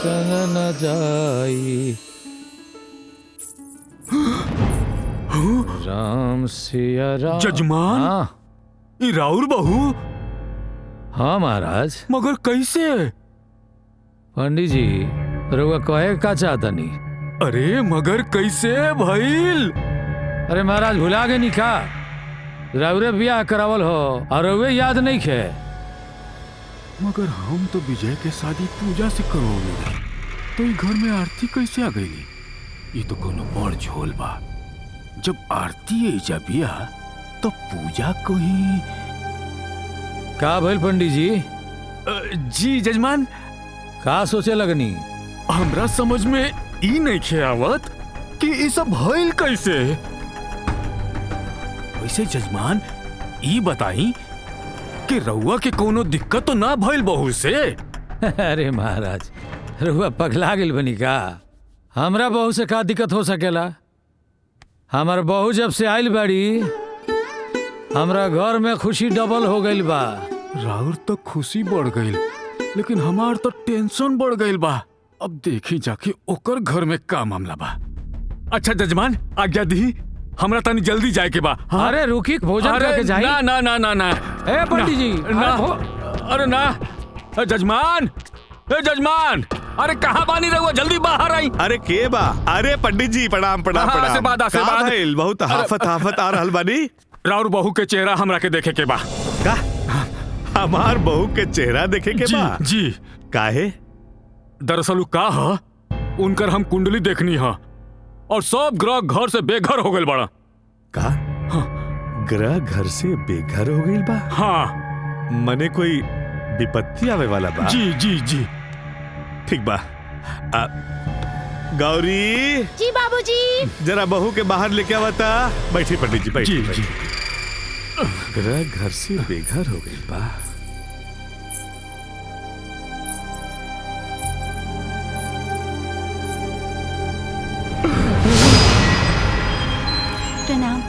संग न जाई। राम सिया राम। जजमान? हाँ ई राउर बहू? हाँ महाराज। मगर कैसे? पंडित जी रउआ कहे का चाहता नहीं? अरे मगर कैसे भइल? अरे महाराज भुला गए नहीं का? रउरे ब्याह करावल हो और रउए याद नहीं खे। मगर हम तो विजय के शादी पूजा से करवाने तो ई घर में आरती कैसे आ गई? ये तो कोनो बड़ झोल बा। जब आरती एजा बिया तो पूजा कहीं। का भइल पंडित जी? जी जजमान। का सोचे लगनी? हमरा समझ में ई नहीं खे आवत कि ई सब भइल कैसे। वैसे जजमान ई बताई कि रउआ के कोनो दिक्कत तो ना भइल बहू से? अरे महाराज रउआ पगला गेल बनी का? हमरा बहू से का दिक्कत हो सकेला? हमार बहू जब से आइल बाड़ी हमरा घर में खुशी डबल हो गइल बा। राउर तो खुशी बढ़ गई लेकिन हमार तो टेंशन बढ़ गई बा। अब देखी जाके ओकर घर में का मामला बा। अच्छा जजमान आज्ञा दी, हमरा तनी जल्दी जाए के बा। हाँ? अरे रुकी भोजन करके जाई। ना ना ना ना ना। ए पंडित जी ना। अरे ना जजमान, जजमान अरे कहाँ बानी रहुआ? जल्दी बाहर आई। अरे के बा? अरे पंडित जी प्रणाम प्रणाम प्रणाम। आशीर्वाद आशीर्वाद। भइल? बहुत हाफत हाफत आ रहल बानी। राउर बहू के चेहरा हमरा के देखे के बा। का? हमार बहू के चेहरा देखे के बा? जी काहे? दरअसल का ह उनकर हम कुंडली देखनी है और सब ग्रह घर से बेघर हो गए बड़ा। का? ग्रह घर से बेघर हो गई बा? हाँ। मने कोई विपत्ति आवे वाला बा? जी जी जी। ठीक बा। गौरी जी बाबूजी। जरा बहू के बाहर लेके आवता। बैठी पंडित जी बैठी। जी जी। ग्रह घर से बेघर हो गई बा। प्रणाम।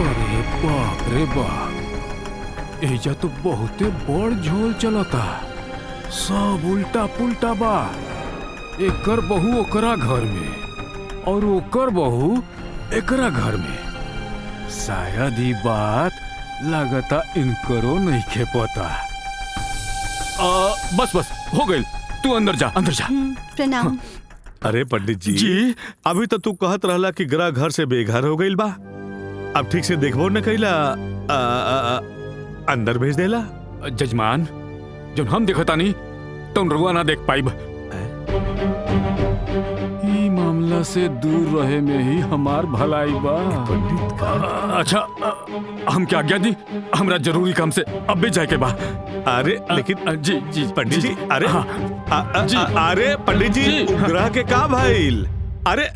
अरे बाप रे बाप, एजा तो बहुते बड़ झोल चलता। सब उल्टा पुल्टा बा। एकर बहू ओकरा घर में और ओकर बहू एकरा घर में। शायद ही बात लगता इनकरो नहीं खे पता। बस बस हो गई, तू अंदर जा अंदर जा। प्रणाम। अरे पंडित जी, जी? अभी तो तू कहत रहला कि ग्रह घर से बेघर हो गई बा। अब ठीक से देखबो न कैला, अंदर भेज देला। जजमान जब हम देखता नहीं तो रउआ ना देख पाइब। ई मामला से दूर रहे में ही हमार भलाई बा। पंडित का? अच्छा हम क्या आज्ञा दी? हमरा जरूरी काम से अब भी जाए के बा। अरे लेकिन जी जी पंडित जी, अरे जी। अरे पंडित जी ग्रह के का भइल? अरे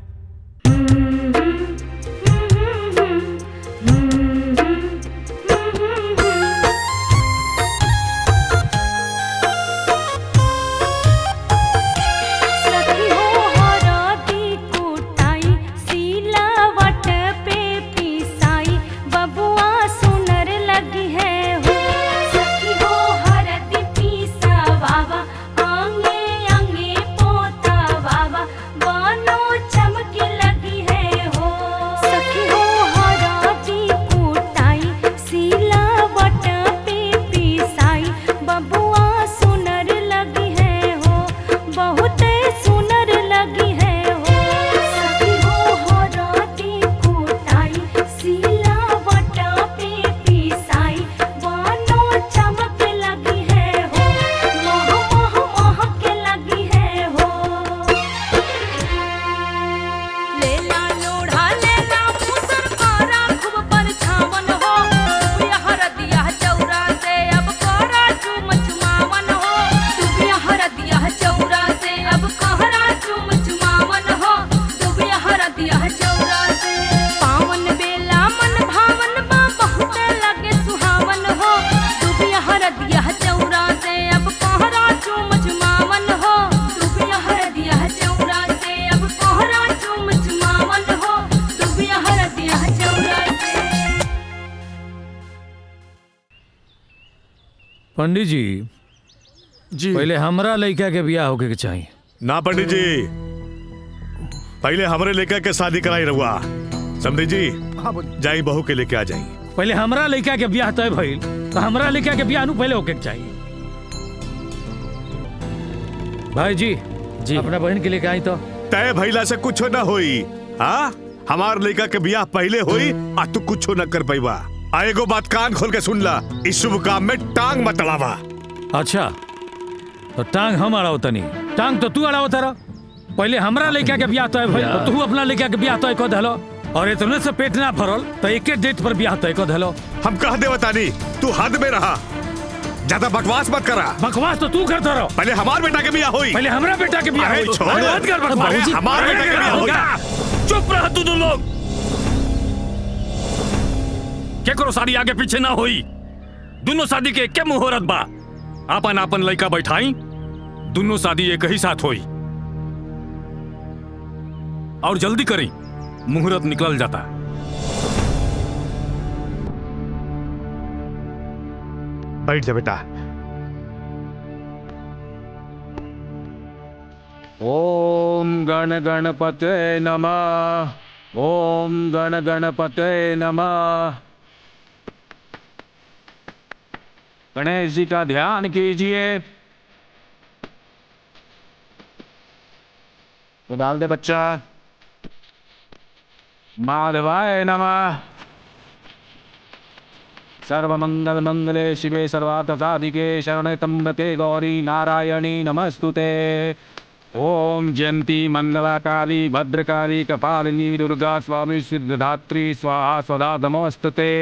पंडित जी जी पहले हमरा लड़का के बियाह होके के चाहिए। ना पंडित जी, पहले हमरे लेकर के शादी कराई रहुआ। समझी जी, हाँ बोलिए। जाई बहू के लेके आ जाई। पहले हमरा लड़का के बियाह तय भइल तो हमरा लड़का के बियाह नु पहले होके के चाहिए। भाई जी अपना बहन के लेके आई तो तय भइला से कुछ न होई। हाँ, हमार लड़का के बियाह पहले होई आ तू कुछ न कर पाईबा। आ एगो बात कान खोल के सुन ला, इस शुभ काम में टांग मत अड़ावा। अच्छा तो टांग हम अड़ाओ तनी, टांग तो तू अड़ाओ तारा। पहले हमरा लड़का के बियाह तय भइल तो तू अपना लड़का के बियाह तय कर देलो, और इतने से पेट ना भरल तो एक डेट पर बियाह तय कर देलो। हम कह दे बतानी, तू हद में रहा, ज्यादा बकवास मत करा। बकवास तो तू करता रहो। पहले हमार बेटा के बियाह होई। पहले हमरा बेटा के बियाह अरे होई। छोड़। अरे मत कर बकवास। बाबूजी, हमार बेटा के बियाह होई। चुप रह तू दोनों लोग। क्या करो शादी आगे पीछे ना होई। दोनों शादी के क्या मुहूर्त बा। आपन आपन लड़का बैठाई, दोनों शादी एक ही साथ होई। और जल्दी करी, मुहूर्त निकल जाता। बैठ जा बेटा। ओम गण गणपते नमः। ओम गण गणपते नमः। गणेश जी का ध्यान कीजिए। तो डाल दे बच्चा। माधवाय नमः। सर्वमंगल मंगले शिवे सर्वार्थ साधिके शरणे त्र्यंबके गौरी नारायणी नमस्तुते। ओम जयंती मंगला काली भद्रकाली कपालिनी दुर्गा स्वामी सिद्धधात्री स्वाहा स्वधा नमोस्तुते।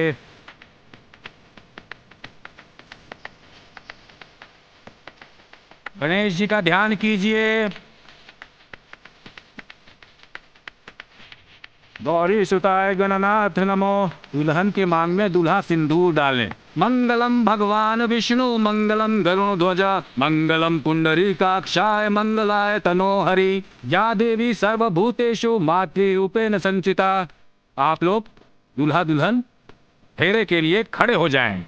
गणेश जी का ध्यान कीजिए। गौरी सुताय गणनाथ नमो। दुल्हन के मांग में दूल्हा सिंदूर डालें। मंगलम भगवान विष्णु मंगलम गरुण ध्वजा मंगलम पुंडरीकाक्षाय मंगलाय तनोहरि। या देवी सर्वभूतेषु मातृरूपेण संचिता। आप लोग दूल्हा दुल्हन फेरे के लिए खड़े हो जाएं।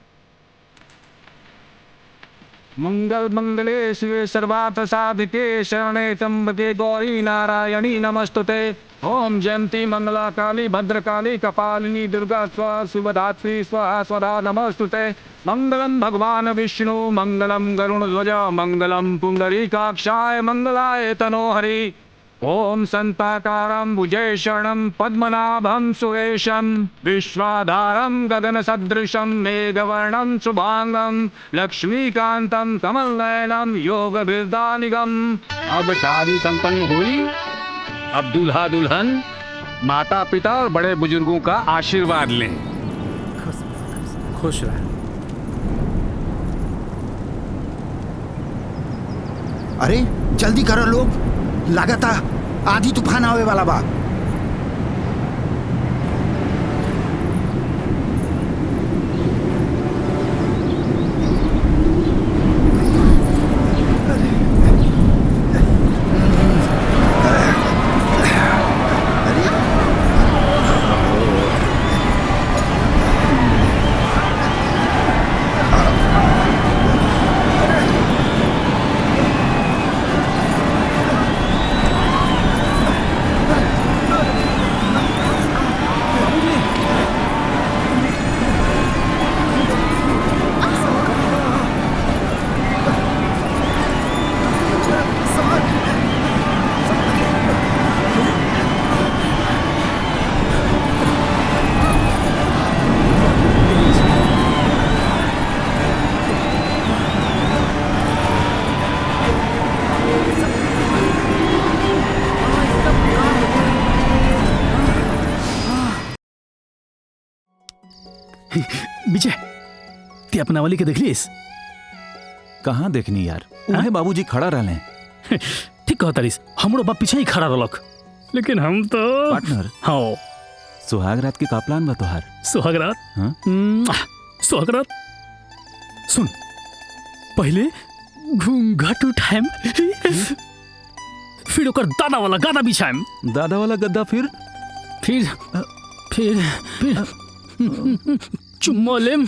मंगल मंगले शिवे सर्वार्थ साधिके शरणे त्र्यंबके गौरी नारायणी नमस्तुते। ओम जयंती मंगला काली भद्रकाली कपालिनी दुर्गा स्वाहा सुभधात्री स्वाहा स्वधा नमस्तुते। मंगलम भगवान विष्णु मंगलम गरुण ध्वजा मंगलम पुंडरीकाक्षाय मंगलाय तनोहरि। ओम संताकारं भुजैशरणं पद्मनाभं सुरेशं विश्वाधारं गगनसदृशं मेघवर्णं शुभांगं लक्ष्मीकांतं कमलनयनं योगभिर्दानिगम्। अब शादी संपन्न हुई। अब दूल्हा दुल्हन माता पिता और बड़े बुजुर्गों का आशीर्वाद लें। खुश रह। अरे जल्दी करो लोग, लागता आधी तूफान आवे वाला बा। विजय, ते अपना वाली के देख लीस? कहाँ देखनी यार, उन्हें बाबूजी खड़ा रहले। ठीक कहता लीस, हमरो बाप पीछे ही खड़ा रहलक, लेकिन हम तो पार्टनर। हाँ, सुहाग रात के का प्लान बा तोहार? सुहाग रात? हाँ? सुहाग रात सुन, पहले घूंघट उठाएम, फिर ओकर दादा वाला गादा बिछाएम। दादा वाला गद्दा? फिर चुम्मा लेम।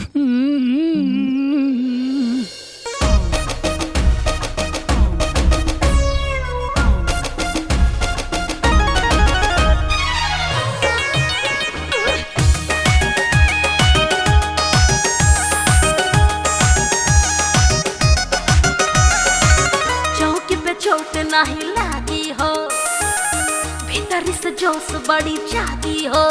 नहीं लागी हो, भीतर से जोश बड़ी जागी हो।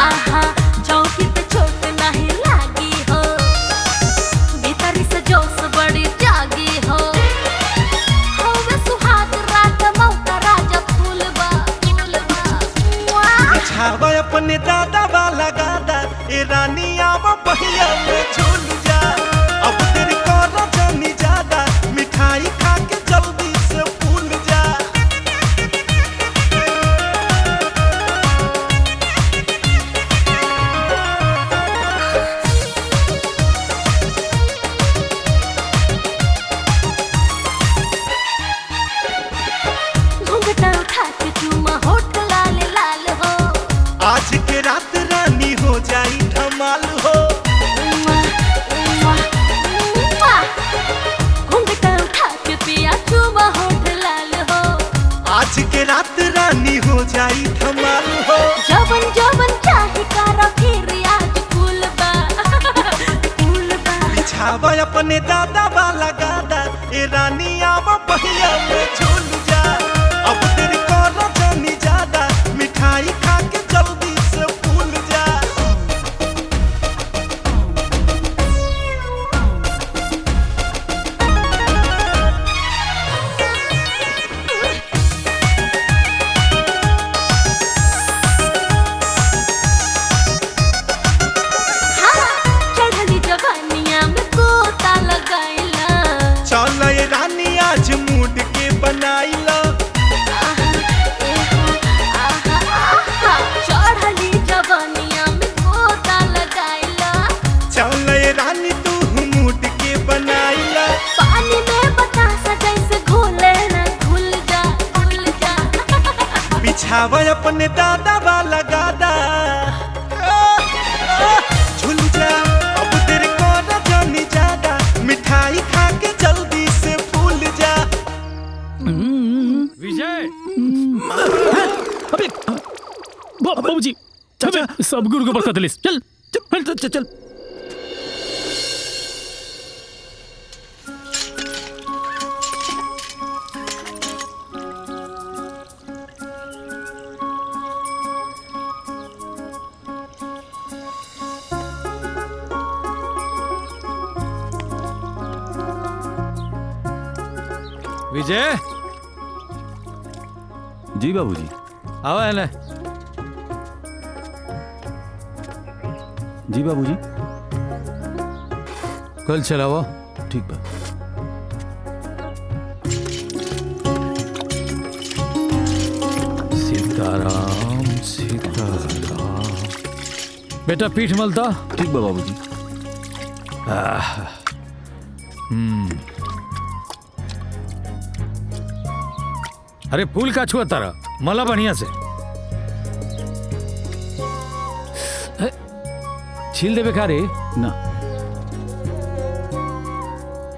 आहा चौकी पे चोट नहीं लागी हो, भीतर से जोश बड़ी जागी हो। हवे सुहाग रात मौका राजा फूलबा छावा अपने दादा वाला गादा ए रानी आव पहिया में झूल जा। अब तेरी कोरा जानी ज्यादा मिठाई खा के जल्दी से भूल जा। घूंघटा उठा के चूमा होठ लाल लाल हो, आज के रात रानी हो जाई धमाल हो। घूंघटा उठा के पिया चूमा होठ लाल हो, आज के रात रानी हो जाई धमाल हो। जवन जवन चाहे करा फिर आज फूलबा बिछावा अपने दादा वाला गादा ए रानी आव पहिया में झूल जा। अब तेरी कोरा जानी ज्यादा मिठाई खा के जल्दी से भूल जा। चढ़ली जवानिया में कोता लगाइला। चल ये रानी आज मूड के बनाइला। चढ़ली जवानिया में कोता लगाइला। चल ये रानी तू मूड के बनाइला। पानी में बतासा जैसे घोले ना घुल जा घुल जा। बिछावा अपने दादा वाला गादा झूल जा। अब तेरे कोरा जानी ज्यादा मिठाई खा के जल्दी से भूल जा। विजय अबे बाबूजी अबे सब गुरु को बरकत लिस चल चल चल चल। विजय जी बाबूजी। आवा है ना। जी बाबूजी। कल चलाओ। ठीक बा। सीताराम सीताराम। बेटा पीठ मलता। ठीक बा बाबूजी। अरे फूल का छुआ तारा मला बढ़िया से छील देवे का रे ना।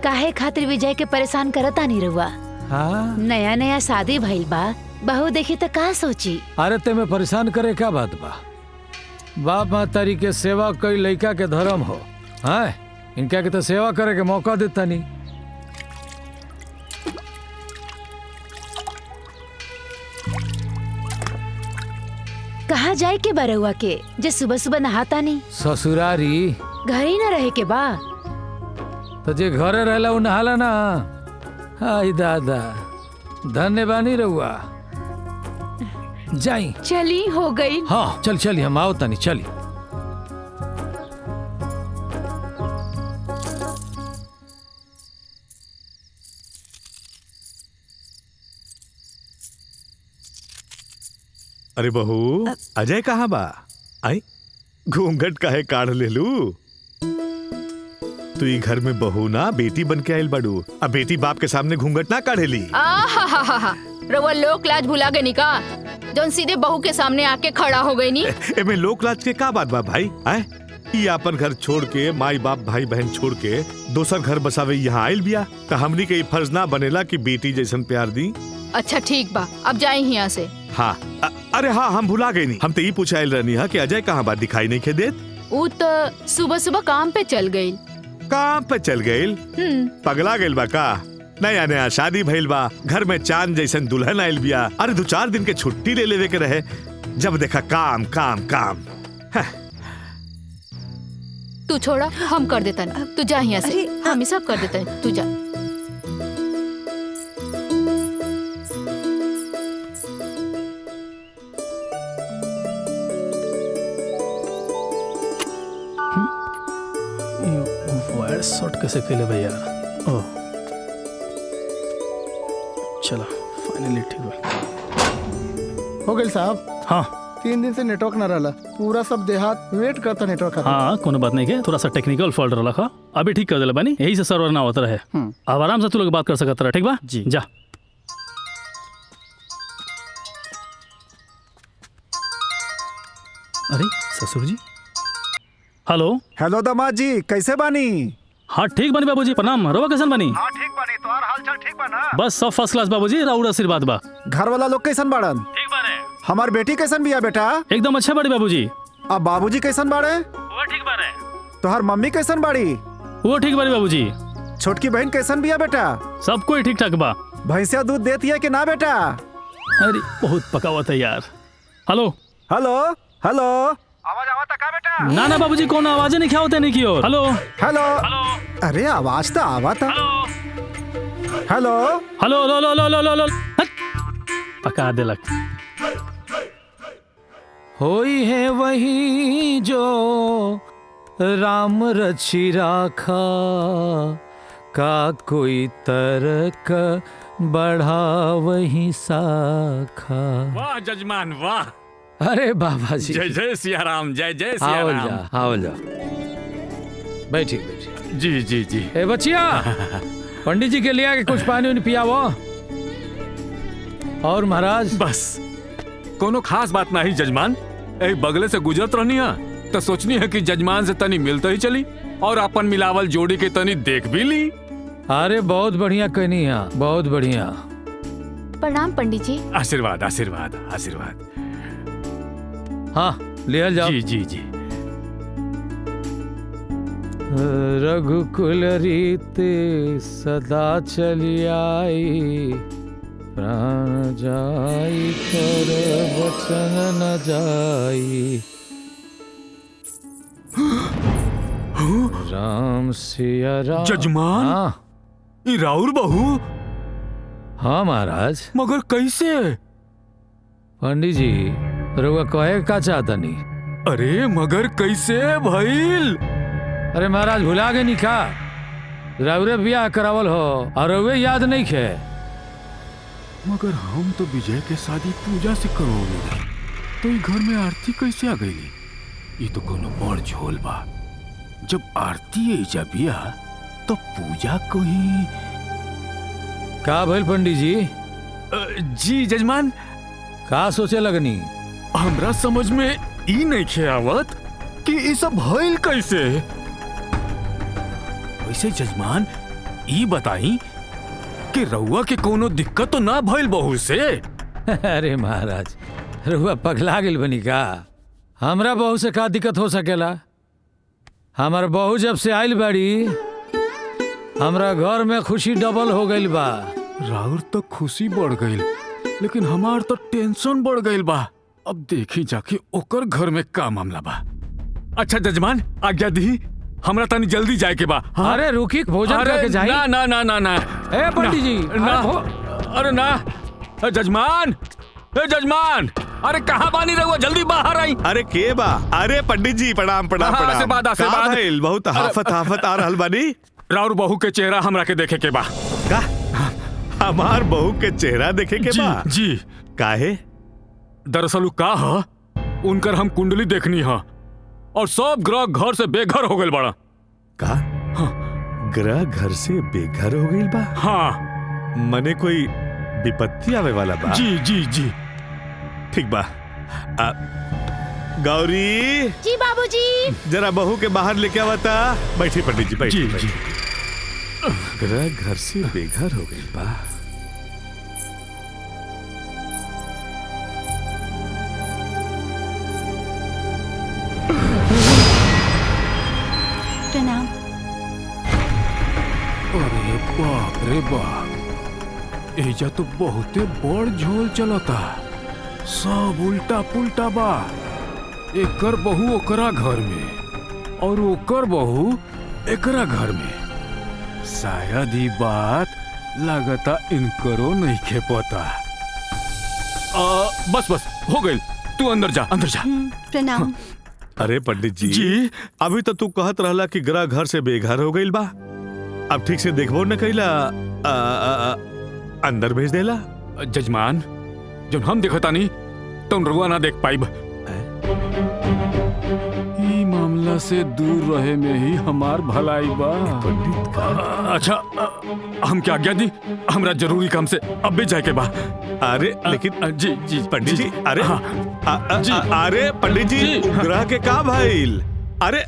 काहे खातिर विजय के परेशान करता नहीं रहुआ। हाँ नया नया शादी भइल बा, बहू देखी तो का सोची। अरे ते में परेशान करे का बात बा। बाप मातारी के सेवा कई लड़का के धर्म हो। हाँ इनका के तो सेवा करे के मौका देता नहीं। कहाँ जाए के बा रहुआ के जे सुबह सुबह नहाता नहीं। ससुरारी घर ही न रहे के बा। तो जे घरे रहला उ नहाला ना। हाय दादा धन्यवानी रहुआ। जाई चली हो गई। हाँ चल चली हम आओ तनी चली। अरे बहू अजय कहाँ बा? आई घूंघट काहे काढ़ ले लू? तू ई घर में बहू ना बेटी बन के आयल बड़ू। अब बेटी बाप के सामने घूंघट ना काढ़ेली। रउआ लोक लाज भुला गई का? जौन सीधे बहू के सामने आके खड़ा हो गई नी। एमे लोक लाज के का बात बा भाई? आए ई अपन घर छोड़ के माई बाप भाई बहन छोड़ के दोसर घर बसावे यहाँ आयल बिया। तो हमनी के फर्ज ना बनेला कि बेटी जैसन प्यार दी। अच्छा ठीक बा, अब जाए यहाँ से। हाँ अरे हाँ हम भुला गए नहीं। हम तो ये पूछाइल रहनी है कि अजय कहाँ बात दिखाई नहीं के देत। वो तो सुबह सुबह काम पे चल गई। काम पे चल गईल? पगला गईल बा का? नया नया शादी भइल बा, घर में चांद जैसन दुल्हन आइल बिया। अरे 2-4 दिन के छुट्टी ले लेवे के रहे, जब देखा काम काम काम। तू छोड़ा, हम कर देता नहीं। तू जा यहाँ से, हम ही सब कर देता है। तू जा। वायर शॉर्ट कैसे खेले भैया? ओह चलो फाइनली ठीक हुआ। हो गई साहब। हाँ 3 दिन से नेटवर्क न रहा, पूरा सब देहात वेट करता नेटवर्क। हाँ कोनो बात नहीं के, थोड़ा सा टेक्निकल फॉल्ट रहा था, अभी ठीक कर दिला बानी, यही से सर्वर ना होता रहे। अब आराम से तू लोग बात कर सकता रहे, ठीक बा जी? जा। अरे ससुर जी। हेलो हेलो दामाद जी, कैसे बानी? हाँ ठीक बनी बाबूजी, प्रणाम। रवा कैसन बनी? हाँ ठीक बानी, तोहार हालचाल ठीक बा ना? बस सब फर्स्ट क्लास बाबूजी, राउर आशीर्वाद बा। घर वाला लोग कैसन बाड़न? ठीक बारे। हमार बेटी कैसन बिया बेटा? एकदम अच्छा बड़ी बाबूजी। अब बाबूजी कैसन बाड़े? वो ठीक बारे। तोहार मम्मी कैसन बाड़ी? वो ठीक बाड़ी बाबूजी। छोटकी बहन कैसन बिया बेटा? सब कोई ठीक ठाक बा। भैंसिया दूध देती है कि ना बेटा? अरे बहुत पका हुआ था यार। हेलो हेलो हेलो, आवाज आवता का बेटा? ना ना बाबूजी, कौन आवाज नहीं क्या होते नहीं की ओर। हेलो हेलो अरे आवाज तो आवता। हेलो हेलो लो लो लो लो लो लो, पका दिलक। होई है वही जो राम रचि राखा, का कोई तर्क बढ़ा वही साखा। वाह जजमान वाह। अरे बाबा जी, जय जय सिया राम, जय जय सिया राम। आओ जा, बैठी बैठी। जी जी जी। ए बचिया, पंडित जी के लिए आके कुछ पानी उन्हें पियावो। और महाराज? बस कोनो खास बात नहीं जजमान, एक बगले से गुजरत रहनी है तो सोचनी है कि जजमान से तनी मिलते ही चली और अपन मिलावल जोड़ी के तनी देख भी ली। अरे बहुत बढ़िया कहनी है, बहुत बढ़िया। प्रणाम पंडित जी। आशीर्वाद आशीर्वाद आशीर्वाद। हाँ ले जाओ। जी जी जी। रघुकुल रीते सदा चली आई, प्राण जाई कर वचन न जाई। राम सिया राम। जजमान, हाँ ई राउर बहू? हाँ महाराज। मगर कैसे? पंडित जी रउआ कहे का चाहता नहीं? अरे मगर कैसे भइल? अरे महाराज भुला गए नहीं का? रउरे ब्याह करावल हो और रउए याद नहीं खे? मगर हम तो विजय के शादी पूजा से करवाओगे, तो ये घर में आरती कैसे आ गई? ये तो कोनो बड़ झोल बा। जब आरती एजा बिया तो पूजा को ही का भइल पंडित जी? जी जजमान। का सोचे लगनी? हमरा समझ में ई नहीं खे आवत कि ई सब भइल कैसे। वैसे जजमान ई बताई कि रउआ के कोनो दिक्कत तो ना भइल बहू से? अरे महाराज रउआ पगला गेल बनी का? हमरा बहू से का दिक्कत हो सकेला? हमार बहू जब से आइल बाड़ी, हमरा घर में खुशी डबल हो गइल बा। राउर तो खुशी बढ़ गई, लेकिन हमार तो टेंशन बढ़ गई बा। अब देखी जाके ओकर घर में का मामला बा। अच्छा जजमान आज्ञा दी, हमरा तनी जल्दी जाए के बा। हाँ? अरे रुकी, भोजन करके जाई। ना ना ना ना ना। ए पंडित जी ना। अरे ना जजमान, ए जजमान, अरे कहाँ बानी रहुआ? जल्दी बाहर आई। अरे के बा? अरे पंडित जी प्रणाम प्रणाम प्रणाम। आशीर्वाद आशीर्वाद। का भइल? बहुत हाफत हाफत आ रहल बानी। राउर बहू के चेहरा हमरा के देखे के बा। का? हमार बहू के चेहरा देखे के बा? जी। काहे? दरअसल का है, उनकर हम कुंडली देखनी है और सब ग्रह घर से बेघर हो गए बड़ा। का? हाँ। ग्रह घर से बेघर हो गई बा? हाँ। मने कोई विपत्ति आवे वाला बा? जी जी जी। ठीक बा। गौरी जी बाबूजी। जरा बहू के बाहर लेके आवता। बैठी पंडित जी बैठी। जी जी। ग्रह घर से बेघर हो गई बा। प्रणाम। बाप रे बाप, एजा तो बहुते बड़ झोल चलता। सब उल्टा पुल्टा बा। एकर बहू ओकरा घर में और ओकर बहू एकरा घर में। शायद ही बात लगता इनकरो नहीं खे पता। बस बस हो गई, तू अंदर जा, अंदर जा। प्रणाम। अरे पंडित जी, अभी तो तू कहत रहला कि ग्रह घर से बेघर हो गईल बा। अब ठीक से देखबो न कइला, अंदर भेज देला। जजमान, जब हम देखता नहीं तो रउआ ना देख पाइब। ई मामला से दूर रहे में ही हमार भलाई बा। अच्छा, हम क्या आज्ञा दी? हमरा जरूरी काम से अब भी जाए के बा। अरे लेकिन जी जी पंडित जी, अरे जी अरे पंडित जी, ग्रह के का भइल? अरे